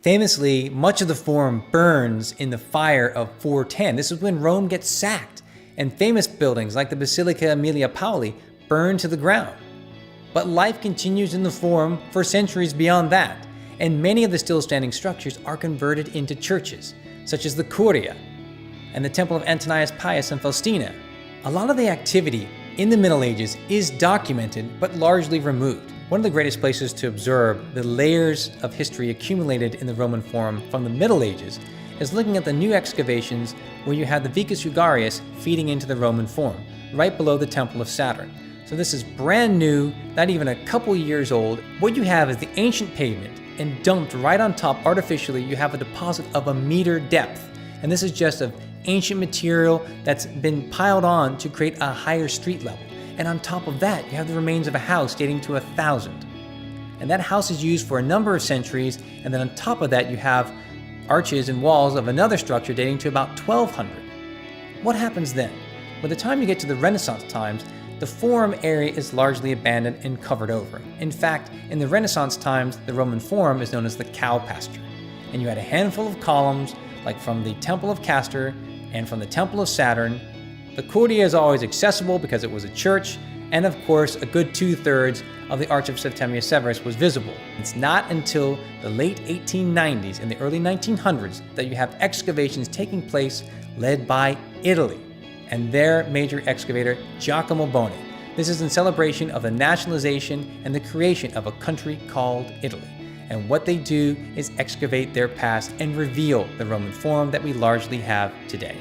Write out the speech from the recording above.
Famously, much of the Forum burns in the fire of 410. This is when Rome gets sacked, and famous buildings like the Basilica Aemilia Pauli burn to the ground. But life continues in the Forum for centuries beyond that, and many of the still standing structures are converted into churches, such as the Curia and the Temple of Antonius Pius and Faustina. A lot of the activity in the Middle Ages is documented but largely removed. One of the greatest places to observe the layers of history accumulated in the Roman Forum from the Middle Ages is looking at the new excavations where you have the Vicus Jugarius feeding into the Roman Forum, right below the Temple of Saturn. So this is brand new, not even a couple years old. What you have is the ancient pavement, and dumped right on top artificially, you have a deposit of a meter depth. And this is just of ancient material that's been piled on to create a higher street level. And on top of that, you have the remains of a house dating to 1000. And that house is used for a number of centuries, and then on top of that, you have arches and walls of another structure dating to about 1200. What happens then? By the time you get to the Renaissance times, the Forum area is largely abandoned and covered over. In fact, in the Renaissance times, the Roman Forum is known as the cow pasture. And you had a handful of columns, like from the Temple of Castor and from the Temple of Saturn. The Curia is always accessible because it was a church, and of course, a good 2/3 of the Arch of Septimius Severus was visible. It's not until the late 1890s and the early 1900s that you have excavations taking place led by Italy and their major excavator, Giacomo Boni. This is in celebration of the nationalization and the creation of a country called Italy. And what they do is excavate their past and reveal the Roman Forum that we largely have today.